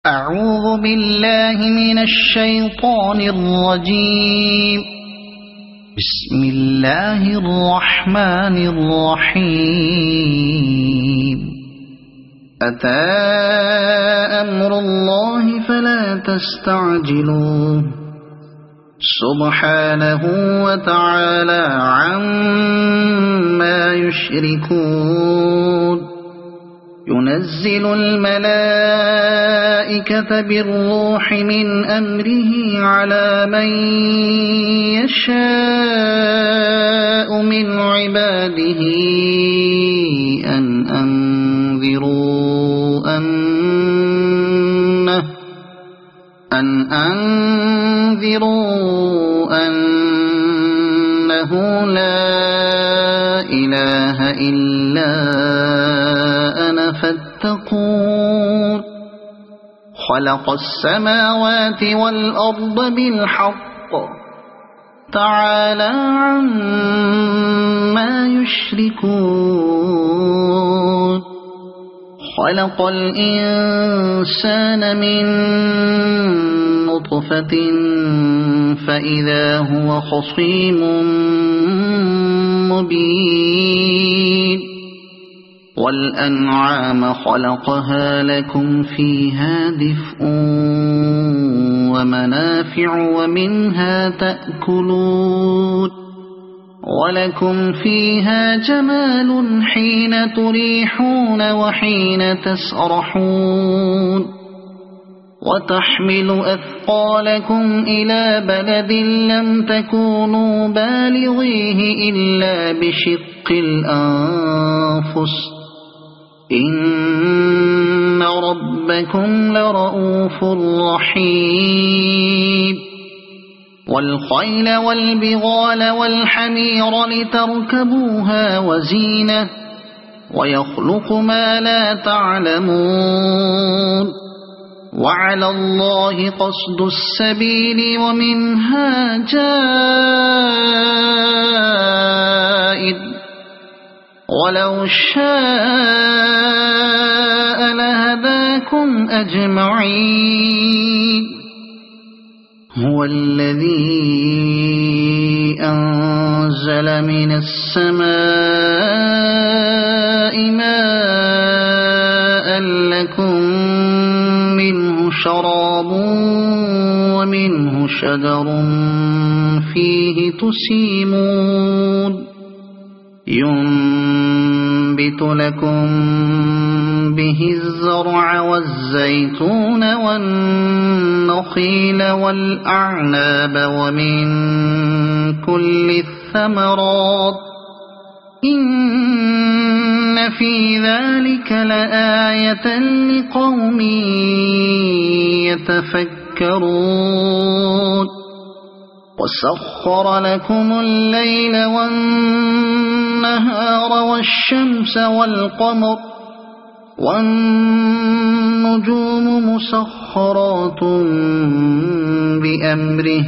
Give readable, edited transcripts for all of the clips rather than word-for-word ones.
أعوذ بالله من الشيطان الرجيم. بسم الله الرحمن الرحيم. أتى أمر الله فلا تستعجلوه سبحانه وتعالى عما يشركون. ينزل الملائكة بالروح من أمره على من يشاء من عباده أن أنذروا أنه لا إله إلا أنا فاتقون. خلق السماوات والأرض بالحق تعالى عما يشركون. خلق الإنسان من نطفة فإذا هو خصيم مبين. والأنعام خلقها لكم فيها دفء ومنافع ومنها تأكلون. ولكم فيها جمال حين تريحون وحين تسرحون. وتحمل أثقالكم إلى بلد لم تكونوا بالغيه إلا بشق الأنفس إن ربكم لرؤوف رحيم. والخيل والبغال والحمير لتركبوها وزينة ويخلق ما لا تعلمون. وعلى الله قصد السبيل ومنها جائر ولو شاء لهداكم أجمعين. هو الذي أنزل من السماء ماء لكم منه شراب ومنه شجر فيه تسيمون. ينبت لكم به الزرع والزيتون والنخيل والأعناب ومن كل الثمرات إن في ذلك لآية لقوم يتفكرون. وسخر لكم الليل والنهار والشمس والقمر والنجوم مسخرات بأمره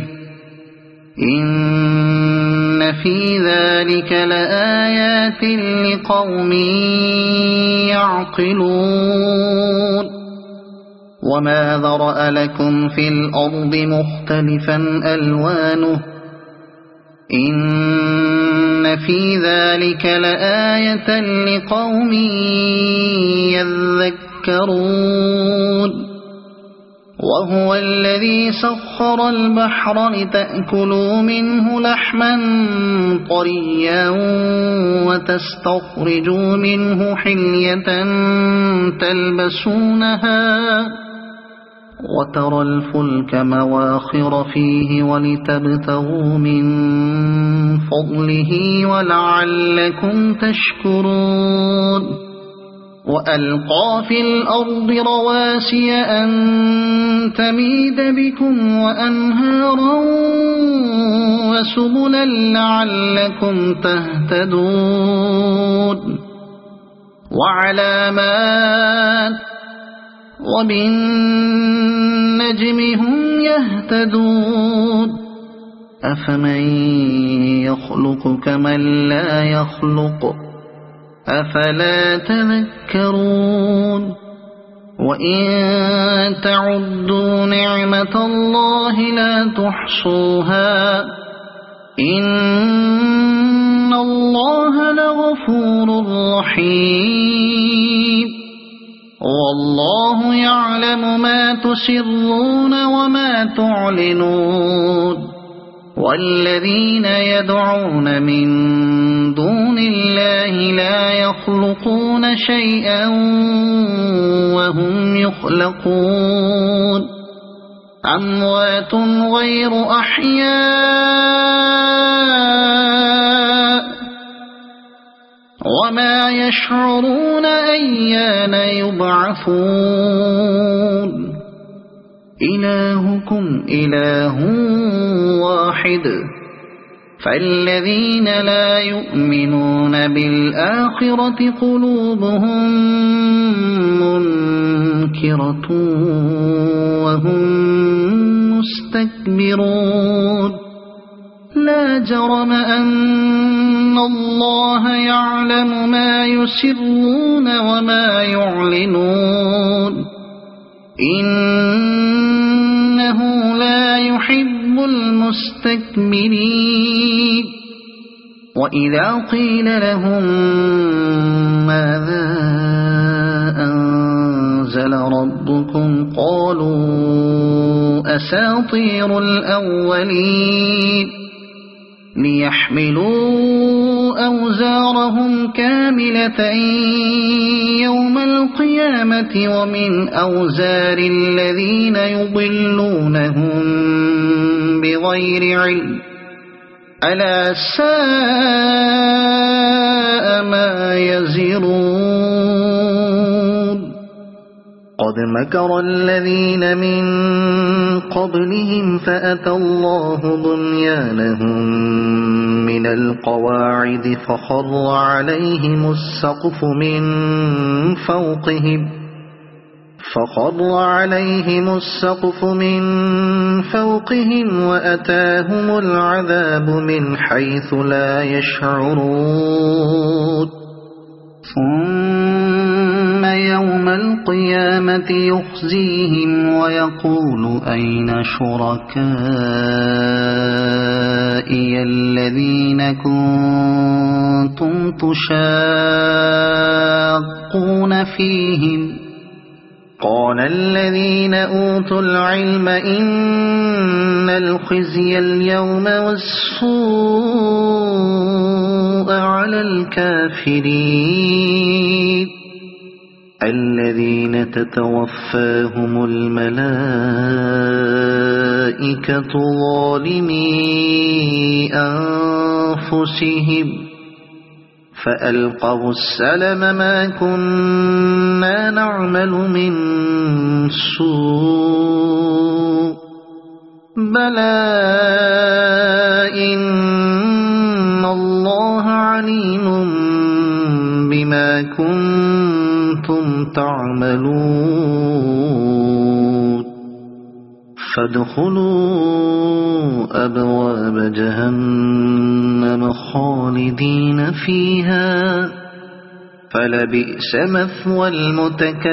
إن في ذلك لآيات لقوم يعقلون. وما ذرأ لكم في الأرض مختلفا ألوانه إن في ذلك لآية لقوم يذكرون. وهو الذي سخر البحر لتأكلوا منه لحما طريا وتستخرجوا منه حلية تلبسونها وترى الفلك مواخر فيه ولتبتغوا من فضله ولعلكم تشكرون. وألقى في الأرض رواسي أن تميد بكم وأنهارا وسبلا لعلكم تهتدون. وعلامات وبالنجم هم يهتدون. أفمن يخلق كمن لا يخلق أفلا تذكرون وَإِن تَعُدُّوا نِعْمَةَ اللَّهِ لَا تُحْصُوهَا إِنَّ اللَّهَ لَغَفُورٌ رَّحِيمٌ وَاللَّهُ يَعْلَمُ مَا تُسِرُّونَ وَمَا تُعْلِنُونَ وَالَّذِينَ يَدْعُونَ مِن دُونِ اللَّهِ لَا يَخْلُقُونَ شَيْئًا وَهُمْ يُخْلَقُونَ أَمْوَاتٌ غَيْرُ أَحْيَاءٍ وَمَا يَشْعُرُونَ أَيَّانَ يُبْعَثُونَ إِلَٰهُكُمْ إِلَٰهٌ وَاحِدٌ فَالَّذِينَ لَا يُؤْمِنُونَ بِالْآخِرَةِ قُلُوبُهُم مُّنكِرَةٌ وَهُم مُّسْتَكْبِرُونَ لا جرم أن الله يعلم ما يسرون وما يعلنون إنه لا يحب المستكبرين وإذا قيل لهم ماذا أنزل ربكم قالوا أساطير الأولين ليحملوا أوزارهم كاملة يوم القيامة ومن أوزار الذين يضلونهم بغير علم ألا ساء ما يزرون قد مكر الذين من قبلهم فأتى الله بنيانهم من القواعد فخر عليهم السقف من فوقهم وأتاهم العذاب من حيث لا يشعرون ثم يوم القيامة يخزيهم ويقول أين شركائي الذين كنتم تشاقون فيهم قال الذين أوتوا العلم إن الخزي اليوم والسوء على الكافرين الذين تتوفاهم الملائكة ظالمي أنفسهم فألقوا السلم ما كنا نعمل من سوء بلى إن الله عليم بما كنتم تعملون فادخلوا أبواب جهنم خالدين فيها فلبئس مثوى المتكبرين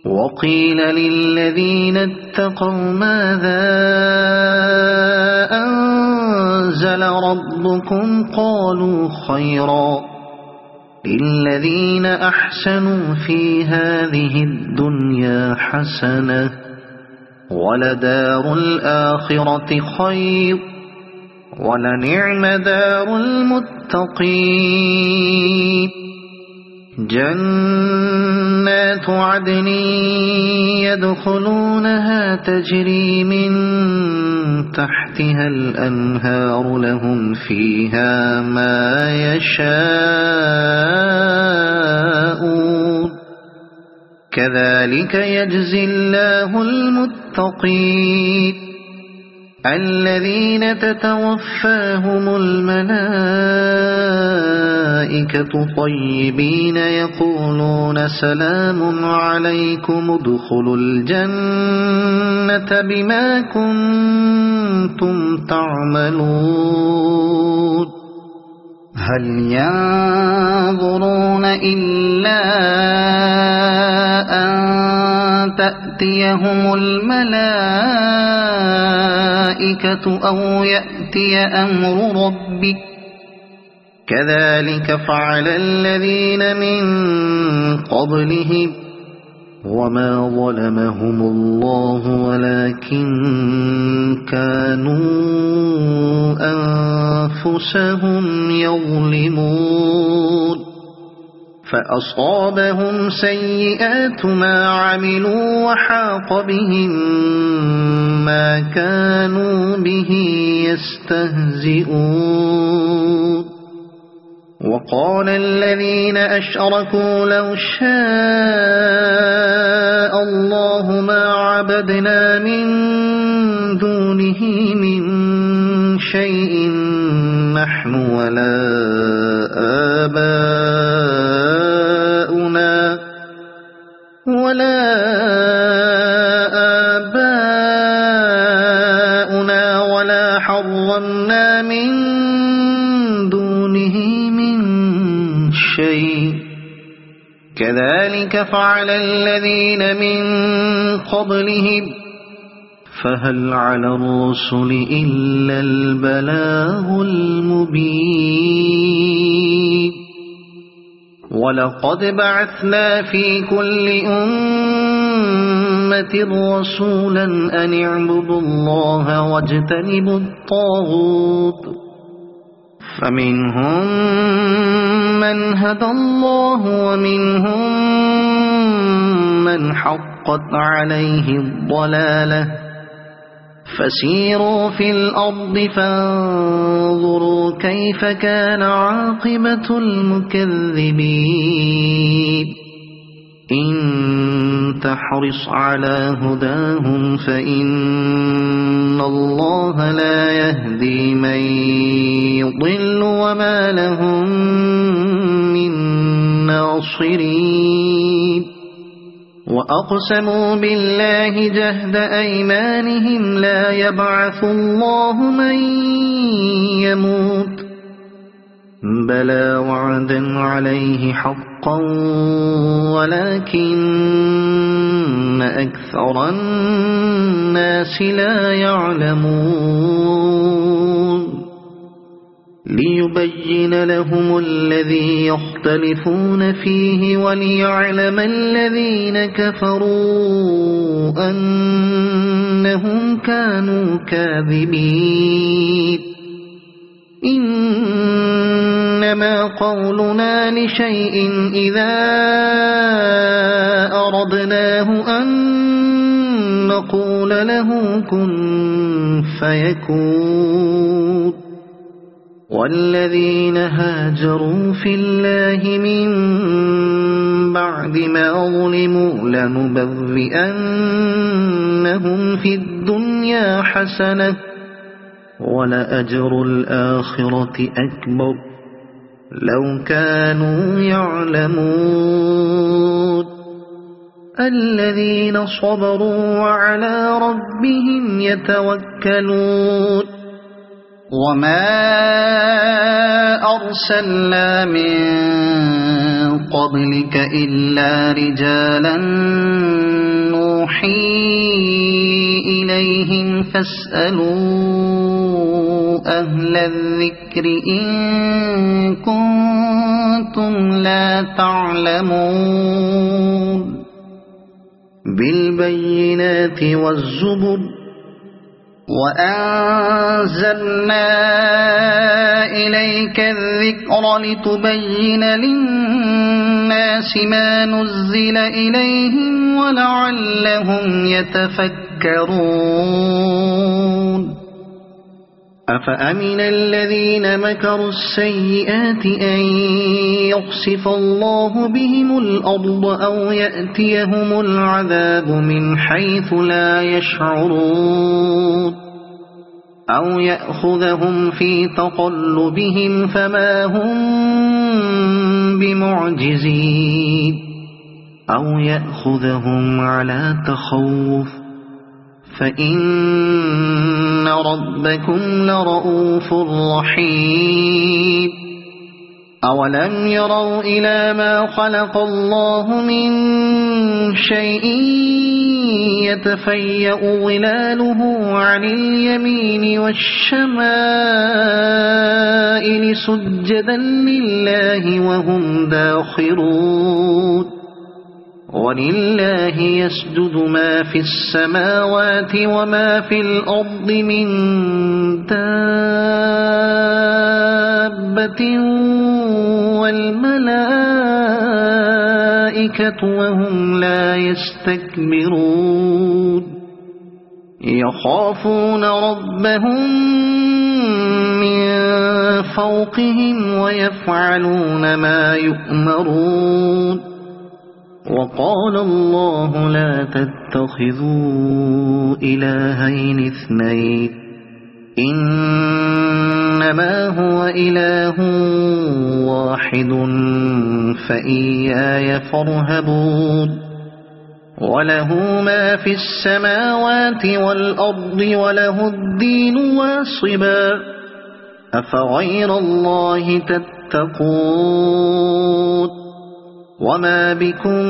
وقيل للذين اتقوا ماذا أنزل ربكم قالوا خيرا للذين أحسنوا في هذه الدنيا حسنة ولدار الآخرة خير ولنعم دار المتقين جنات عدن يدخلونها تجري من تحتها الأنهار لهم فيها ما يشاءون كذلك يجزي الله المتقين الذين تتوفاهم الملائكة طيبين يقولون سلام عليكم ادخلوا الجنة بما كنتم تعملون هل ينظرون إلا أن تأتيهم الملائكة أو يأتي أمر ربك كذلك فعل الذين من قبلهم وما ظلمهم الله ولكن كانوا أنفسهم يظلمون فأصابهم سيئات ما عملوا وحاق بهم ما كانوا به يستهزئون وقال الذين أشركوا لو شاء الله ما عبدنا من دونه من شيء نحن ولا آباؤنا ولا حرمنا من دونه من شيء كذلك فعل الذين من قبلهم فهل على الرسل إلا البلاغ المبين ولقد بعثنا في كل أمة رسولا أن اعبدوا الله واجتنبوا الطاغوت فمنهم من هدى الله ومنهم من حقت عليه الضلالة فسيروا في الأرض فانظروا كيف كان عاقبة المكذبين إن تحرص على هداهم فإن الله لا يهدي من يضل وما لهم من ناصرين وأقسموا بالله جهد أيمانهم لا يبعث الله من يموت بلى وعدا عليه حقا ولكن أكثر الناس لا يعلمون ليبين لهم الذي يختلفون فيه وليعلم الذين كفروا أنهم كانوا كاذبين إنما قولنا لشيء إذا أردناه أن نقول له كن فيكون والذين هاجروا في الله من بعد ما ظلموا لنبوئنهم في الدنيا حسنة ولأجر الآخرة أكبر لو كانوا يعلمون الذين صبروا وعلى ربهم يتوكلون وما أرسلنا من قبلك إلا رجالا نوحي إليهم فاسألوا أهل الذكر إن كنتم لا تعلمون بالبينات والزبر وأنزلنا إليك الذكر لتبين للناس ما نزل إليهم ولعلهم يتفكرون أفأمن الذين مكروا السيئات أن يخسف الله بهم الأرض أو يأتيهم العذاب من حيث لا يشعرون أو يأخذهم في تقلبهم فما هم بمعجزين أو يأخذهم على تخوف فإن ربكم لرؤوف رحيم أولم يروا إلى ما خلق الله من شيء يتفيأ ظلاله عن اليمين والشمائل سجدا لله وهم داخرون ولله يسجد ما في السماوات وما في الأرض من دابة والملائكة وهم لا يستكبرون يخافون ربهم من فوقهم ويفعلون ما يؤمرون وقال الله لا تتخذوا إلهين اثنين إنما هو إله واحد فإياي فارهبون وله ما في السماوات والأرض وله الدين واصبا أفغير الله تتقون وما بكم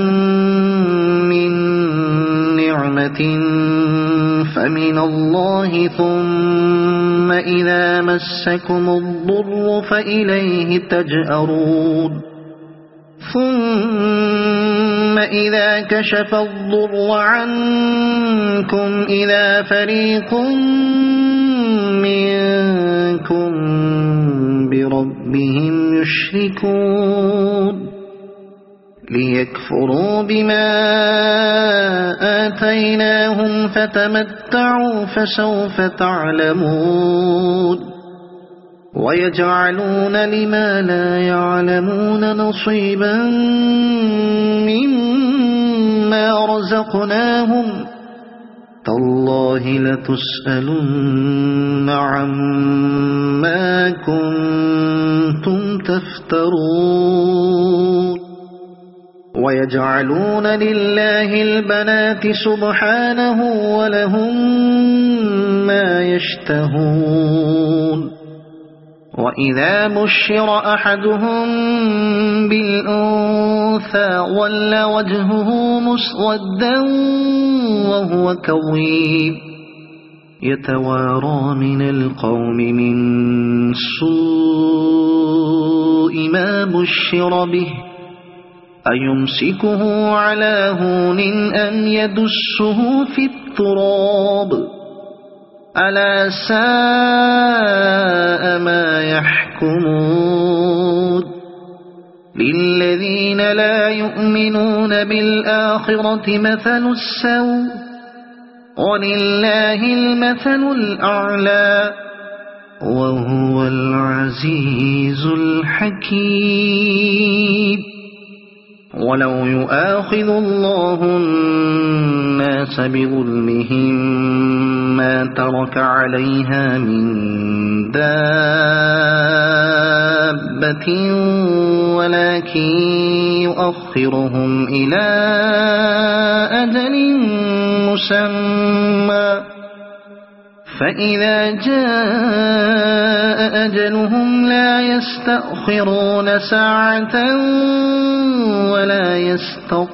من نعمة فمن الله ثم إذا مسكم الضر فإليه تجأرون ثم إذا كشف الضر عنكم إذا فريق منكم بربهم يشركون ليكفروا بما آتيناهم فتمتعوا فسوف تعلمون ويجعلون لما لا يعلمون نصيبا مما رزقناهم تالله لتسألن عما كنتم تفترون ويجعلون لله البنات سبحانه ولهم ما يشتهون وإذا بشر أحدهم بالأنثى ظل وجهه مسودا وهو كظيم يتوارى من القوم من سوء ما بشر به أيمسكه على هون أم يدسه في التراب ألا ساء ما يحكمون للذين لا يؤمنون بالآخرة مثل السوء ولله المثل الأعلى وهو العزيز الحكيم ولو يؤاخذ الله الناس بظلمهم ما ترك عليها من دابة ولكن يؤخرهم إلى أجل مسمى فإذا جاء أجلهم لا يستأخرون ساعة ولا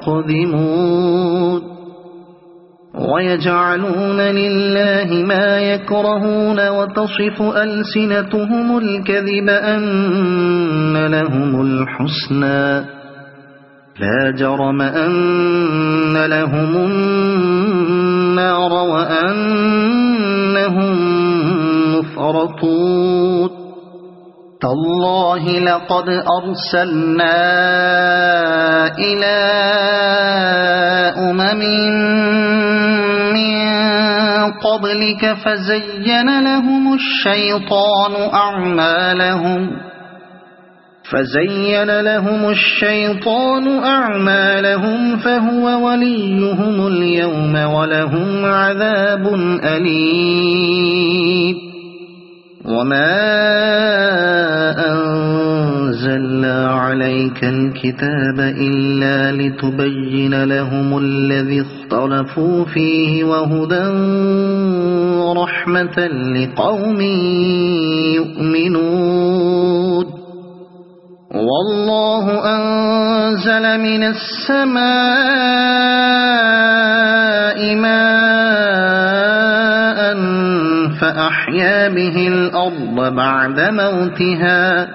يستقدمون ويجعلون لله ما يكرهون وتصف ألسنتهم الكذب أن لهم الحسنى لا جرم أن لهم النار وأنهم مفرطون تالله لقد أرسلنا إلى أمم من قبلك فزين لهم الشيطان أعمالهم فهو وليهم اليوم ولهم عذاب أليم وما أنزلنا عليك الكتاب إلا لتبين لهم الذي اختلفوا فيه وهدى ورحمة لقوم يؤمنون والله أنزل من السماء ماء فأحيا به الأرض بعد موتها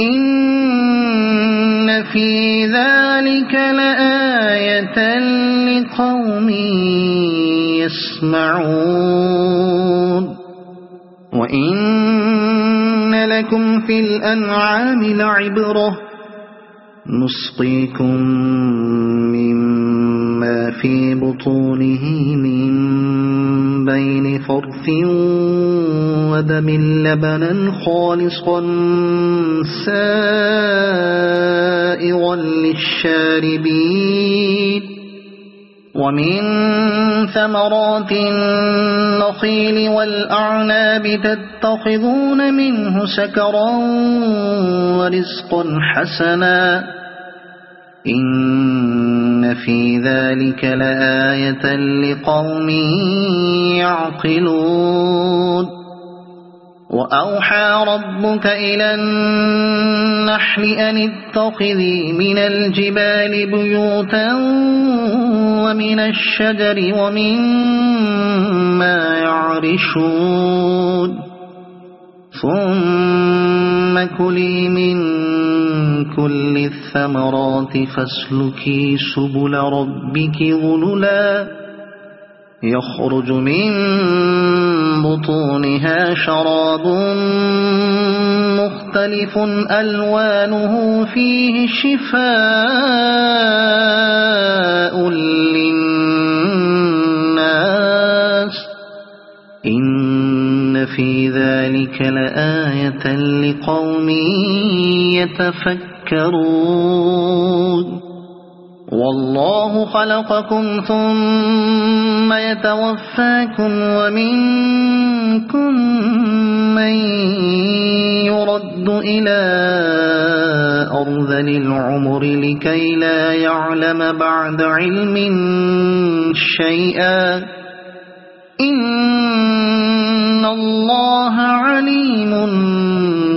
إن في ذلك لآية لقوم يسمعون وإن لكم في الأنعام لعبرة نسقيكم مما في بطونه من بين فرث ودم لبنا خالصا سائغا للشاربين ومن ثمرات النخيل والأعناب تتخذون منه سكرا ورزقا حسنا إن في ذلك لآية لقوم يعقلون وأوحى ربك إلى النحل أن اتخذي من الجبال بيوتا ومن الشجر ومما يعرشون ثم كلي من كل الثمرات فاسلكي سبل ربك ذللا يخرج من بطونها شراب مختلف ألوانه فيه شفاء للناس إن في ذلك لآية لقوم يتفكرون والله خلقكم ثم يتوفاكم ومنكم من يرد إلى أرذل العمر لكي لا يعلم بعد علم شيئا إن الله عليم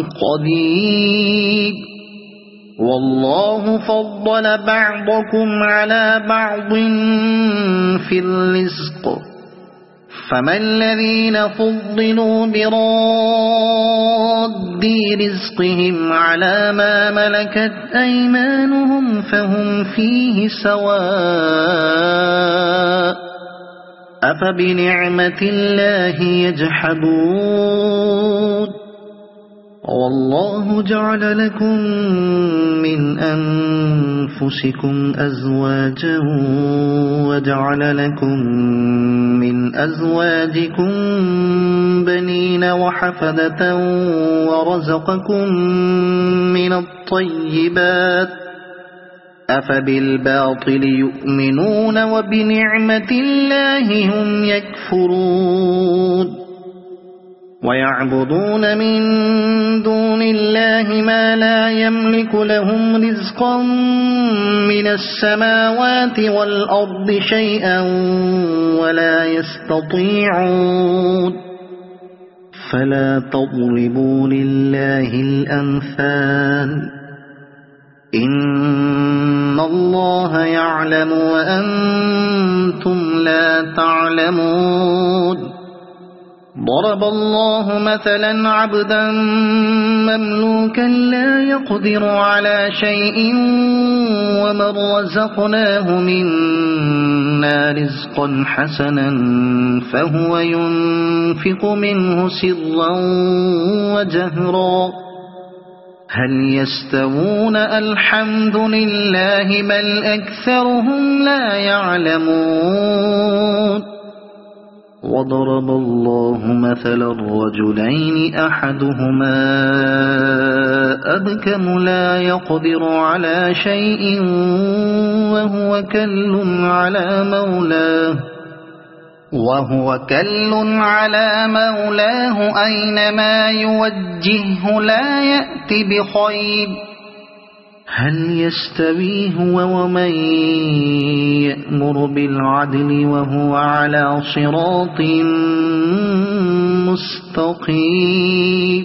قدير والله فضل بعضكم على بعض في الرزق فما الذين فضلوا براد رزقهم على ما ملكت أيمانهم فهم فيه سواء أفبنعمة الله يجحدون والله جعل لكم من أنفسكم أزواجا وجعل لكم من أزواجكم بنين وحفدة ورزقكم من الطيبات أفبالباطل يؤمنون وبنعمة الله هم يكفرون ويعبدون من دون الله ما لا يملك لهم رزقا من السماوات والأرض شيئا ولا يستطيعون فلا تضربوا لله الأمثال إن الله يعلم وأنتم لا تعلمون ضرب الله مثلا عبدا مملوكا لا يقدر على شيء ومن رزقناه منا رزقا حسنا فهو ينفق منه سرا وجهرا هل يستوون الحمد لله بل أكثرهم لا يعلمون وضرب الله مثلا الرجلين أحدهما أبكم لا يقدر على شيء وهو كل على مولاه أينما يوجهه لا يأت بخير هل يستوي هو ومن يأمر بالعدل وهو على صراط مستقيم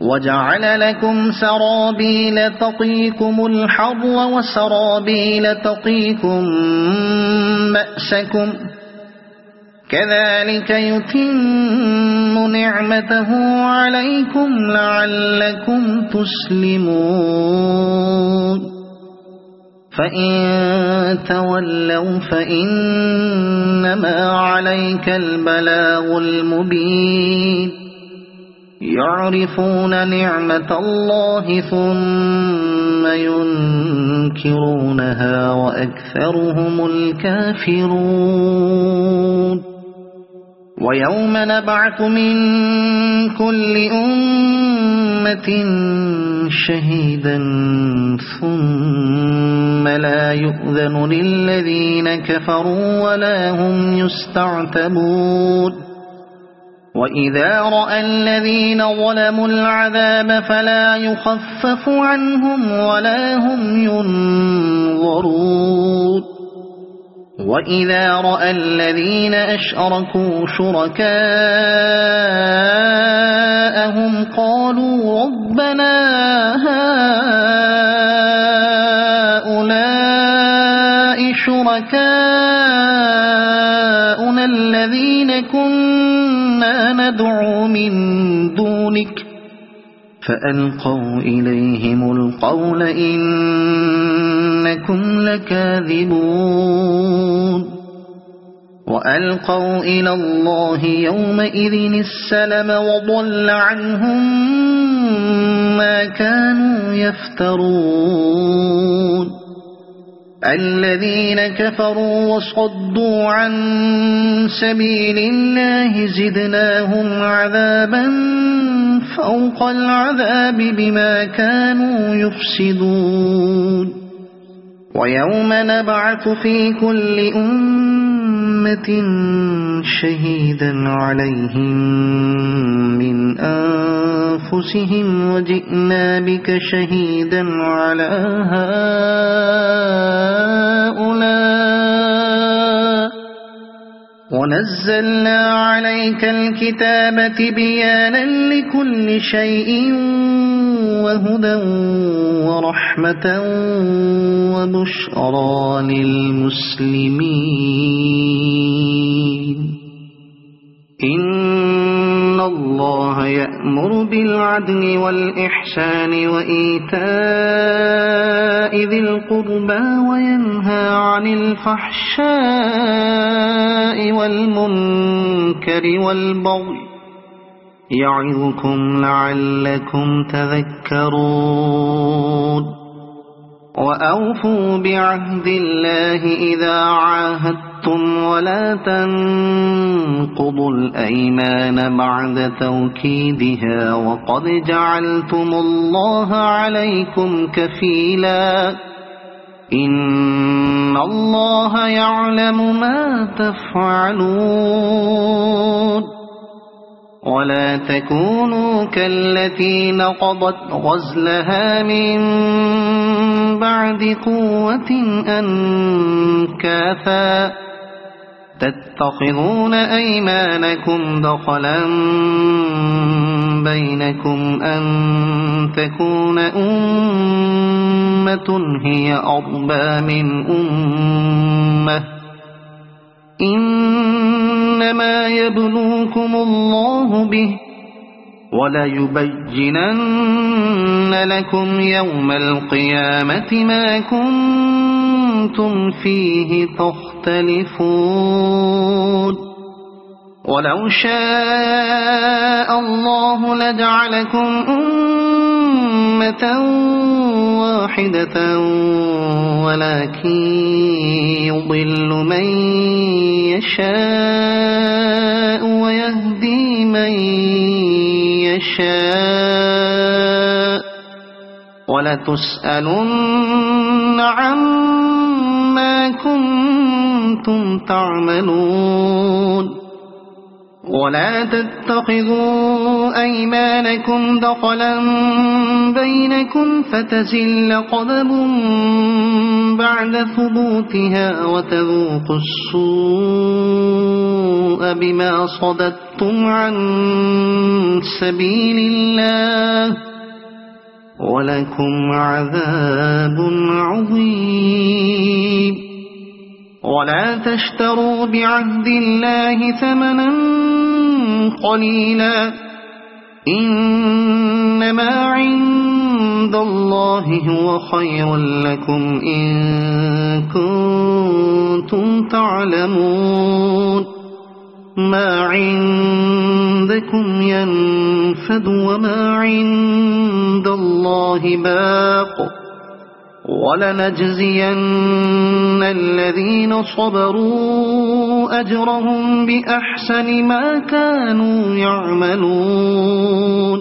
وجعل لكم سرابيل تقيكم الحر وسرابيل تقيكم بأسكم كذلك يتم نعمته عليكم لعلكم تسلمون فإن تولوا فإنما عليك البلاغ المبين يعرفون نعمة الله ثم ينكرونها وأكثرهم الكافرون ويوم نبعث من كل أمة شهيدا ثم لا يؤذن للذين كفروا ولا هم يستعتبون وإذا رأى الذين ظلموا العذاب فلا يخفف عنهم ولا هم ينظرون وإذا رأى الذين أشركوا شركاءهم قالوا ربنا هؤلاء شركاؤنا الذين كنا ندعو من دونك فألقوا إليهم القول إنكم لكاذبون وألقوا إلى الله يومئذ السلم وضل عنهم ما كانوا يفترون الذين كفروا وصدوا عن سبيل الله زدناهم عذابا فوق العذاب بما كانوا يفسدون ويوم نبعث في كل أمة شهيدا عليهم من أنفسهم وجئنا بك شهيدا على هؤلاء ونزلنا عليك الكتاب تبيانا لكل شيء وهدى ورحمة وبشرى للمسلمين إن الله يأمر بالعدل والإحسان وإيتاء ذي القربى وينهى عن الفحشاء والمنكر والبغي يعظكم لعلكم تذكرون وأوفوا بعهد الله إذا عاهدتم ولا تنقضوا الأيمان بعد توكيدها وقد جعلتم الله عليكم كفيلا إن الله يعلم ما تفعلون ولا تكونوا كالتي نقضت غزلها من بعد قوة أنكاثا تتخذون أيمانكم دخلا بينكم أن تكون أمة هي أربى من أمة إنما يبلوكم الله به وليبينن لكم يوم القيامة ما كنتم فيه تختلفون ولو شاء الله لجعلكم أمة واحدة ولكن يضل من يشاء ويهدي من يشاء ولتسألن عما كنتم تعملون ولا تتخذوا أيمانكم دخلا بينكم فتزل قدم بعد ثبوتها وتذوقوا السوء بما صددتم عن سبيل الله ولكم عذاب عظيم ولا تشتروا بعهد الله ثمنا قليلا إنما عند الله هو خير لكم إن كنتم تعلمون ما عندكم ينفد وما عند الله باق ولنجزين الذين صبروا أجرهم بأحسن ما كانوا يعملون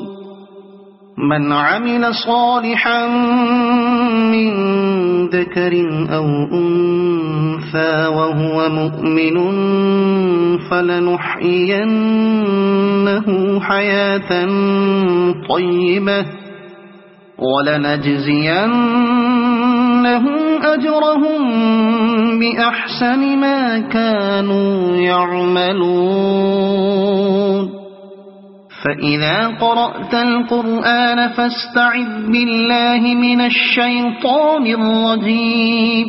من عمل صالحا من ذكر أو أنثى وهو مؤمن فلنحيينه حياة طيبة ولنجزينهم أجرهم بأحسن ما كانوا يعملون فإذا قرأت القرآن فاستعذ بالله من الشيطان الرجيم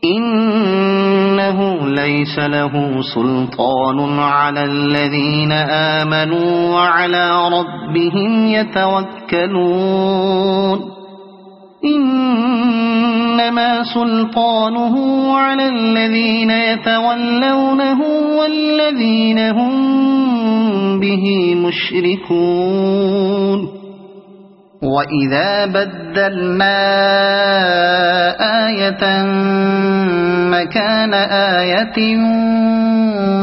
إنه ليس له سلطان على الذين آمنوا وعلى ربهم يتوكلون إنما سلطانه على الذين يتولونه والذين هم به مشركون وإذا بدلنا آية مكان آية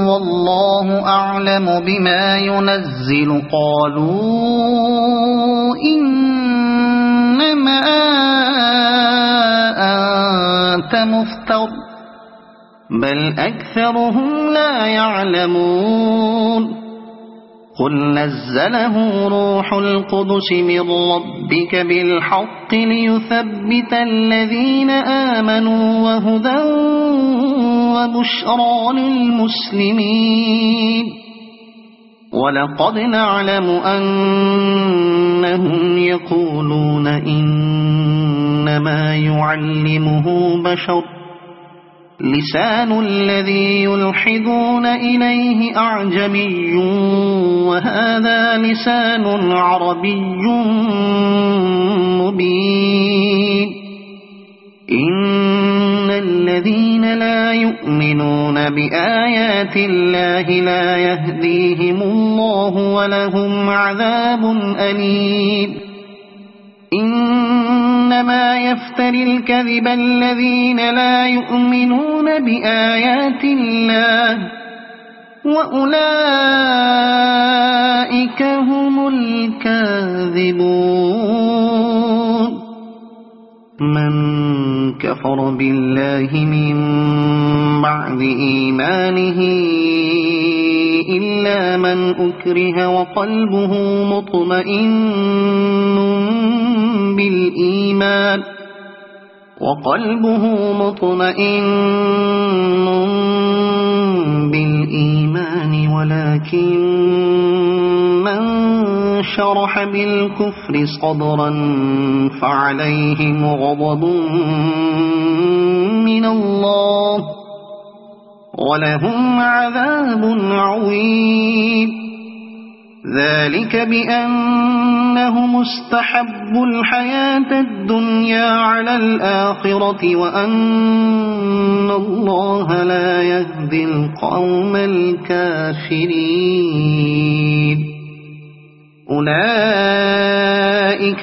والله أعلم بما ينزل قالوا إنما أنت مفتر بل أكثرهم لا يعلمون قل نزله روح القدس من ربك بالحق ليثبت الذين آمنوا وهدى وبشرى للمسلمين ولقد نعلم أنهم يقولون إنما يعلمه بشر لسان الذي يلحدون إليه أعجمي وهذا لسان عربي مبين إن الذين لا يؤمنون بآيات الله لا يهديهم الله ولهم عذاب أليم إنما إنما يفتري الكذب الذين لا يؤمنون بآيات الله وأولئك هم الكاذبون من كفر بالله من بعد إيمانه إلا من أكره وقلبه مطمئن بالإيمان ولكن من شرح بالكفر صدرا فعليهم غضب من الله ولهم عذاب عظيم ذلك بأنهم استحبوا الحياة الدنيا على الآخرة وأن الله لا يهدي القوم الكافرين أولئك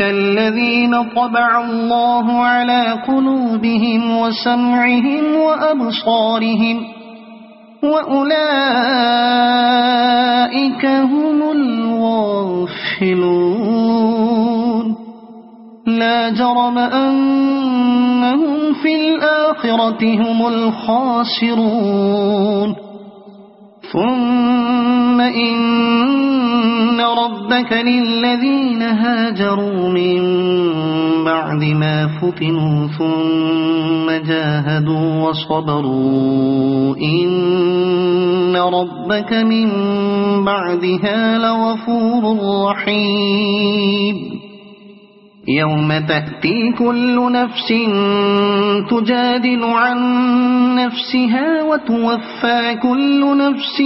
الذين طبع الله على قلوبهم وسمعهم وأبصارهم وأولئك هم الغافلون لا جرم أنهم في الآخرة هم الخاسرون ثم إن ربك للذين هاجروا من بعد ما فتنوا ثم جاهدوا وصبروا إن ربك من بعدها لغفور رحيم يوم تأتي كل نفس تجادل عن نفسها وتوفى كل نفس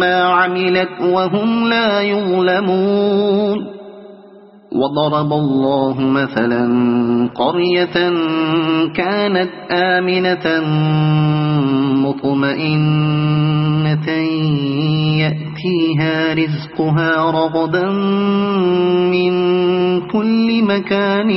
ما عملت وهم لا يظلمون وضرب الله مثلا قرية كانت آمنة مطمئنة يأتيها رزقها رغدا من كل مكان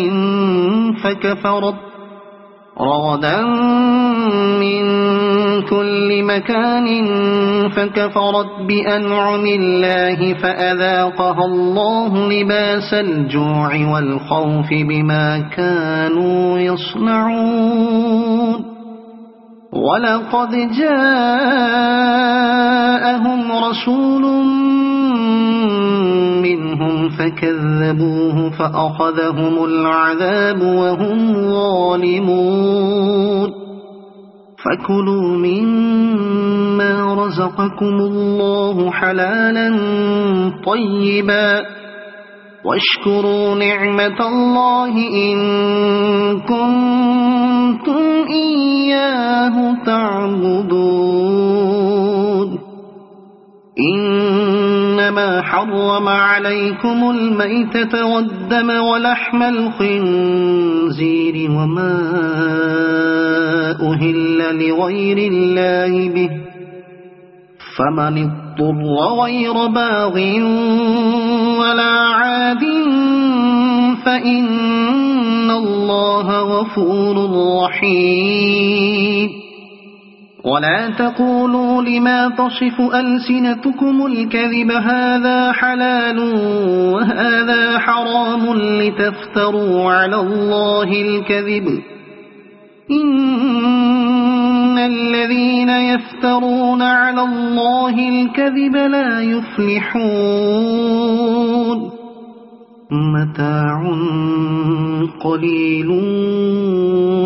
فكفرت بأنعم الله فأذاقها الله لباس الجوع والخوف بما كانوا يصنعون ولقد جاءهم رسول منهم فكذبوه فأخذهم العذاب وهم ظالمون فكلوا مما رزقكم الله حلالا طيبا واشكروا نعمة الله إن كنتم إياه تعبدون إنما حرم عليكم الميتة والدم ولحم الخنزير وما أهل لغير الله به فمن اضطر غير باغ ولا عاد فإن الله غفور رحيم ولا تقولوا لما تصف ألسنتكم الكذب هذا حلال وهذا حرام لتفتروا على الله الكذب إن الذين يفترون على الله الكذب لا يفلحون متاع قليل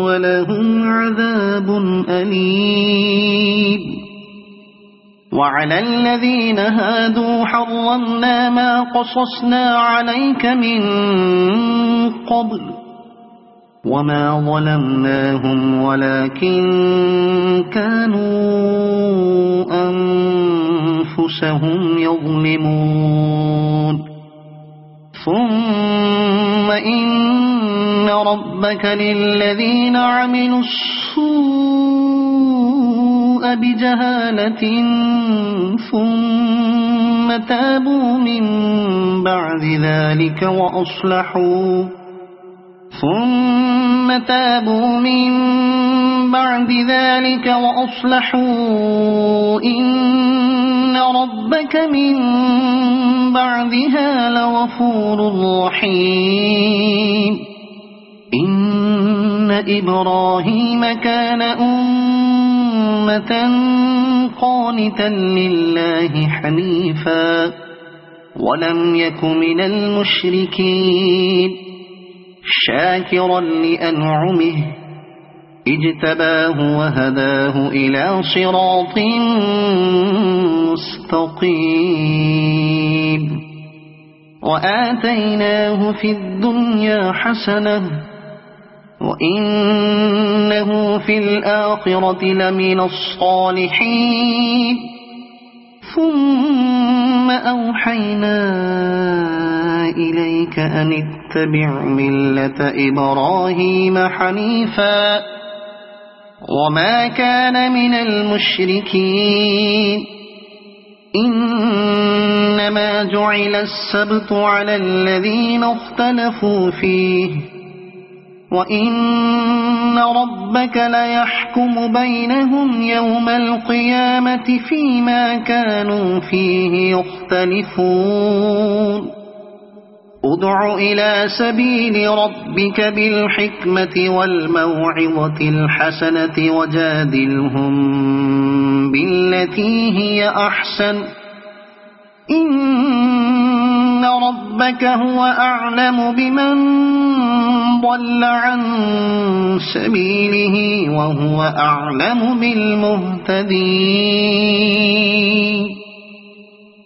ولهم عذاب أليم وعلى الذين هادوا حرمنا ما قصصنا عليك من قبل وما ظلمناهم ولكن كانوا أنفسهم يظلمون ثم إن ربك للذين عملوا السوء بجهالة ثم تابوا من بعد ذلك ثم تابوا من بعد ذلك وأصلحوا إن ربك من بعدها لغفور رحيم إن إبراهيم كان أمة قانتا لله حنيفا ولم يك من المشركين شاكرا لأنعمه اجتباه وهداه إلى صراط مستقيم وآتيناه في الدنيا حسنة وإنه في الآخرة لمن الصالحين ثم أوحينا إليك أن اتبع ملة إبراهيم حنيفا وما كان من المشركين إنما جعل السبت على الذين اختلفوا فيه وإن ربك ليحكم بينهم يوم القيامة فيما كانوا فيه يختلفون ادع إلى سبيل ربك بالحكمة والموعظة الحسنة وجادلهم بالتي هي أحسن إن ربك هو أعلم بمن ضل عن سبيله وهو أعلم بالمهتدين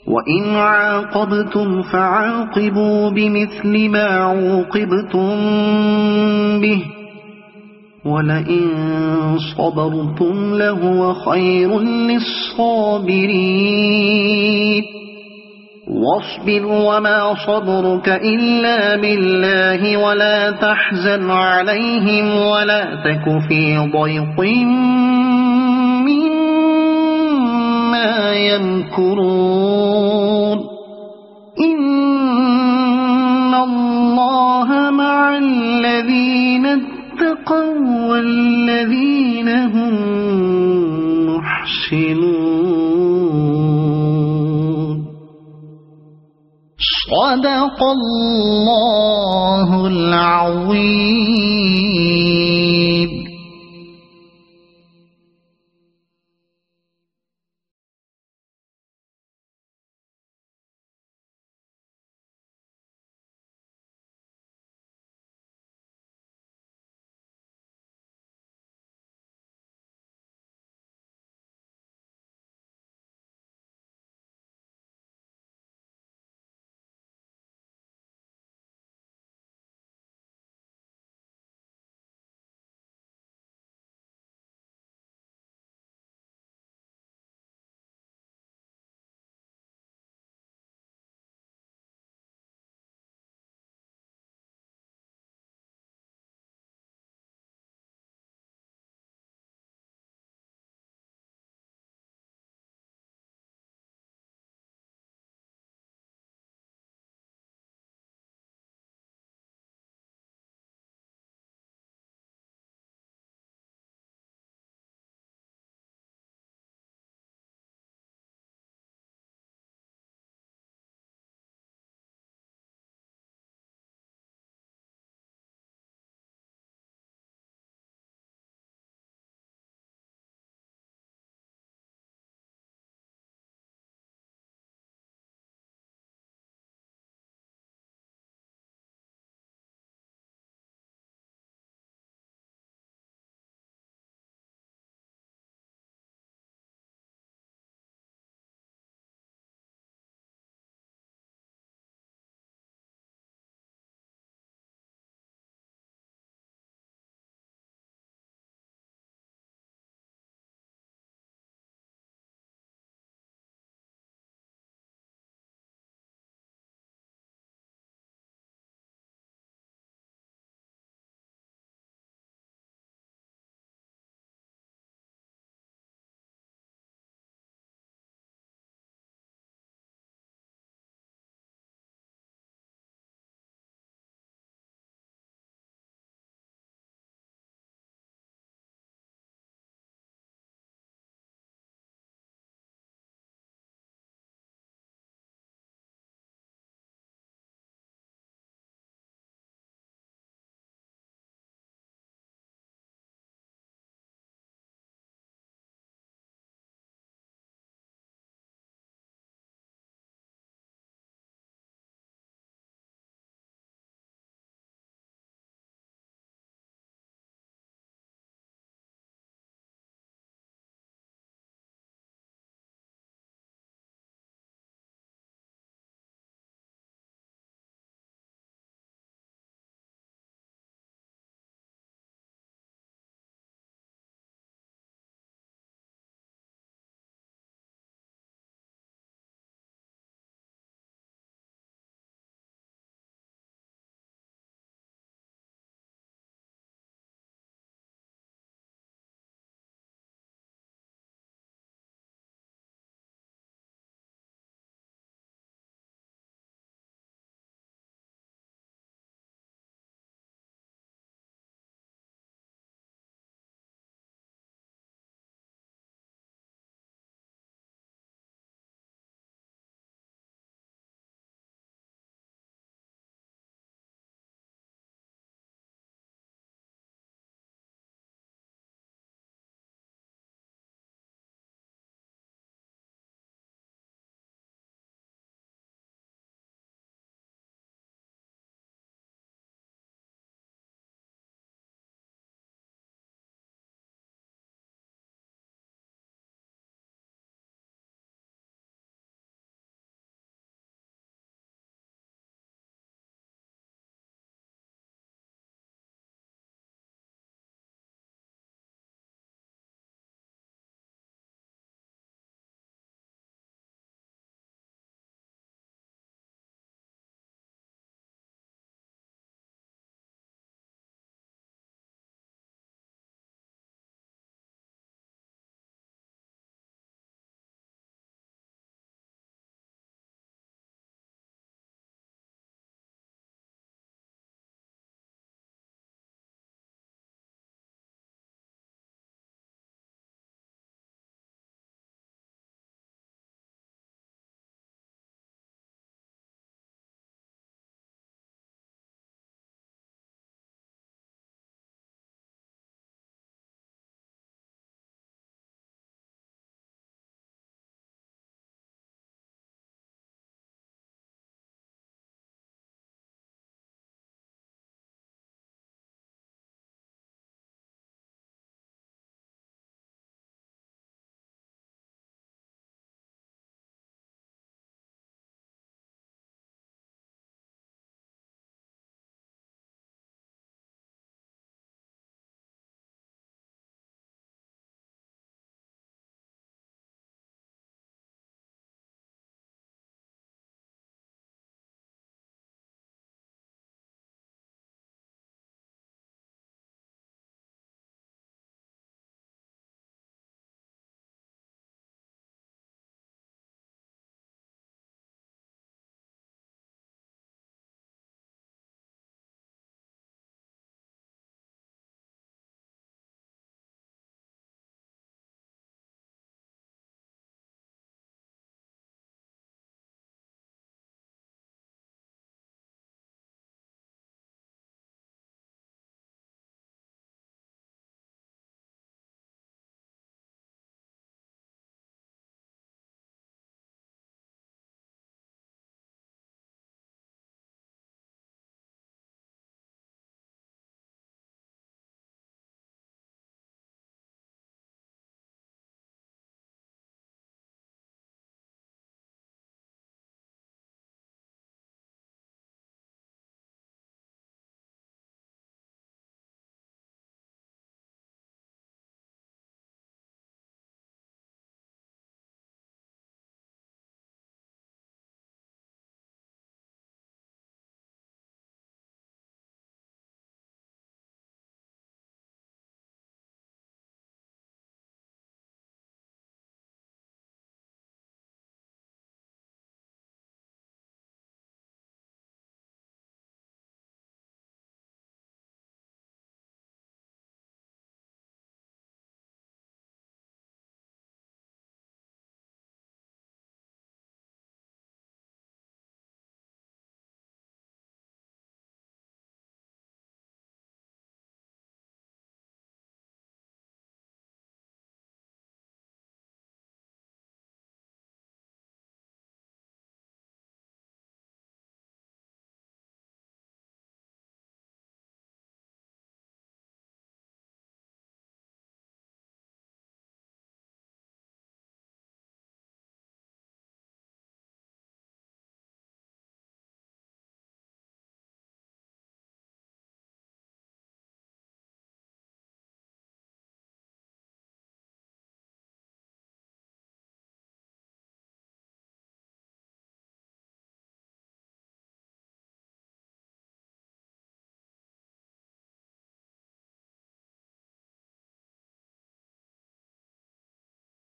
وإن عاقبتم فعاقبوا بمثل ما عوقبتم به ولئن صبرتم لهو خير للصابرين واصبر وما صبرك إلا بالله ولا تحزن عليهم ولا تك في ضيق مما يمكرون إن الله مع الذين اتقوا والذين هم محسنون صدق الله العظيم.